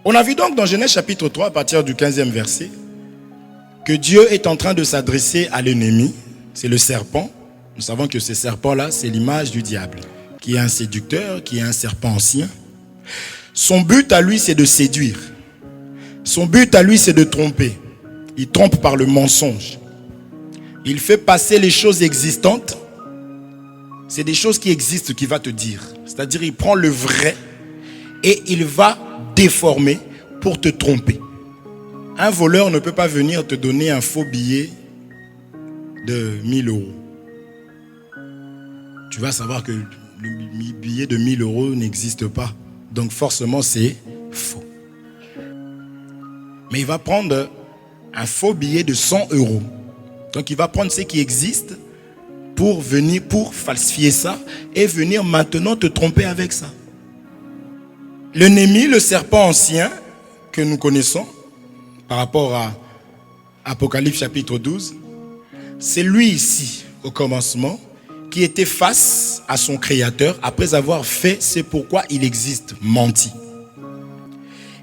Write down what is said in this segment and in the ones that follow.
On a vu donc dans Genèse chapitre 3, à partir du 15e verset, que Dieu est en train de s'adresser à l'ennemi, c'est le serpent. Nous savons que ce serpent-là, c'est l'image du diable, qui est un séducteur, qui est un serpent ancien. Son but à lui, c'est de séduire. Son but à lui, c'est de tromper. Il trompe par le mensonge. Il fait passer les choses existantes. C'est des choses qui existent qu'il va te dire. C'est-à-dire, il prend le vrai et il va déformer pour te tromper. Un voleur ne peut pas venir te donner un faux billet de 1000 euros. Tu vas savoir que le billet de 1000 euros n'existe pas. Donc forcément, c'est faux. Mais il va prendre un faux billet de 100 euros. Donc il va prendre ce qui existe pour falsifier ça et venir maintenant te tromper avec ça. L'ennemi, le serpent ancien que nous connaissons par rapport à Apocalypse chapitre 12, c'est lui ici au commencement qui était face à son créateur après avoir fait ce pourquoi il existe, menti.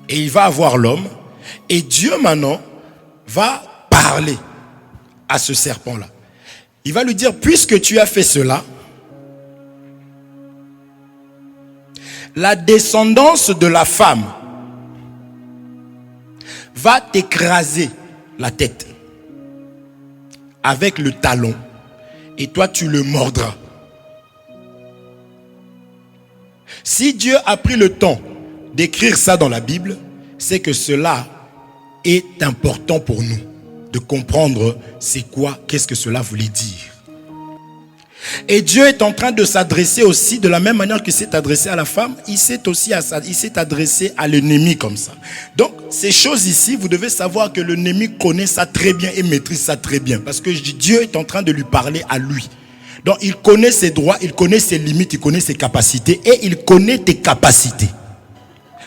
Et il va avoir l'homme et Dieu maintenant va parler à ce serpent-là. Il va lui dire, puisque tu as fait cela, la descendance de la femme va t'écraser la tête avec le talon et toi tu le mordras. Si Dieu a pris le temps d'écrire ça dans la Bible, c'est que cela est important pour nous de comprendre c'est quoi, qu'est-ce que cela voulait dire. Et Dieu est en train de s'adresser aussi de la même manière qu'il s'est adressé à la femme, il s'est adressé à l'ennemi comme ça. Donc ces choses ici, vous devez savoir que l'ennemi connaît ça très bien et maîtrise ça très bien, parce que Dieu est en train de lui parler à lui. Donc il connaît ses droits, il connaît ses limites, il connaît ses capacités et il connaît tes capacités.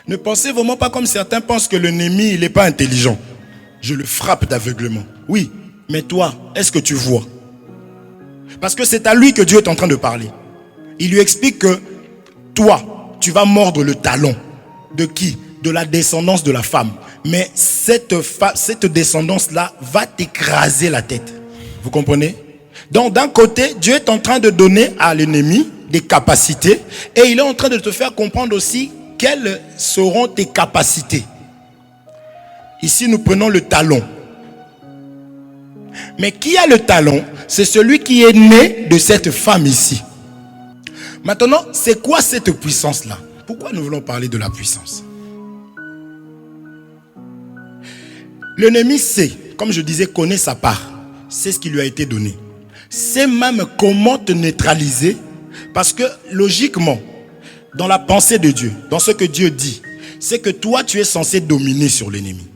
Ne pensez vraiment pas comme certains pensent que l'ennemi il n'est pas intelligent. Je le frappe d'aveuglement. Oui, mais toi, est-ce que tu vois? Parce que c'est à lui que Dieu est en train de parler. Il lui explique que toi, tu vas mordre le talon. De qui? De la descendance de la femme. Mais cette descendance-là va t'écraser la tête. Vous comprenez? Donc d'un côté, Dieu est en train de donner à l'ennemi des capacités et il est en train de te faire comprendre aussi quelles seront tes capacités. Ici, nous prenons le talon. Mais qui a le talon? C'est celui qui est né de cette femme ici. Maintenant, c'est quoi cette puissance-là? Pourquoi nous voulons parler de la puissance? L'ennemi sait, comme je disais, connaît sa part. C'est ce qui lui a été donné. C'est même comment te neutraliser. Parce que logiquement, dans la pensée de Dieu, dans ce que Dieu dit, c'est que toi, tu es censé dominer sur l'ennemi.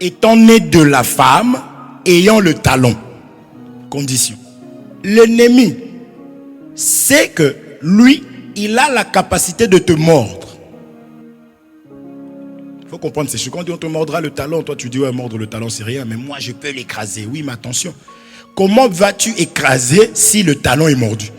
Étant né de la femme, ayant le talon. Condition. L'ennemi sait que lui, il a la capacité de te mordre. Il faut comprendre ces choses. Quand on te mordra le talon, toi tu dis ouais, mordre le talon c'est rien, mais moi je peux l'écraser. Oui, mais attention. Comment vas-tu écraser si le talon est mordu?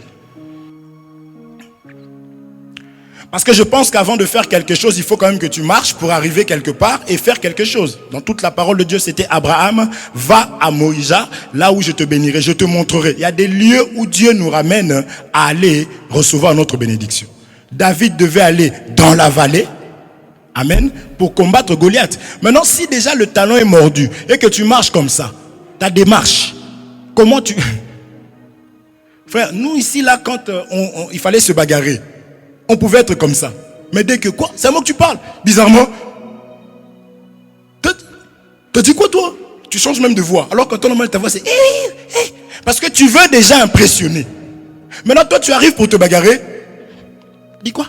Parce que je pense qu'avant de faire quelque chose, il faut quand même que tu marches pour arriver quelque part et faire quelque chose. Dans toute la parole de Dieu, c'était Abraham, va à Moïse, là où je te bénirai, je te montrerai. Il y a des lieux où Dieu nous ramène à aller recevoir notre bénédiction. David devait aller dans la vallée, amen, pour combattre Goliath. Maintenant, si déjà le talon est mordu et que tu marches comme ça, ta démarche, comment tu... Frère, nous ici, là, quand il fallait se bagarrer, on pouvait être comme ça. Mais dès que quoi? C'est à moi que tu parles. Bizarrement. T'as dit quoi toi? Tu changes même de voix. Alors que ton normal ta voix c'est parce que tu veux déjà impressionner. Maintenant toi tu arrives pour te bagarrer. Dis quoi?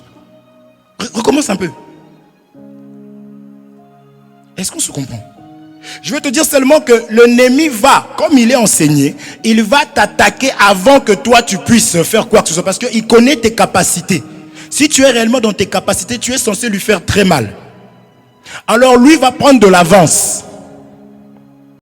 Recommence un peu. Est-ce qu'on se comprend? Je vais te dire seulement que l'ennemi va, comme il est enseigné, il va t'attaquer avant que toi tu puisses faire quoi que ce soit. Parce qu'il connaît tes capacités. Si tu es réellement dans tes capacités, tu es censé lui faire très mal. Alors lui va prendre de l'avance.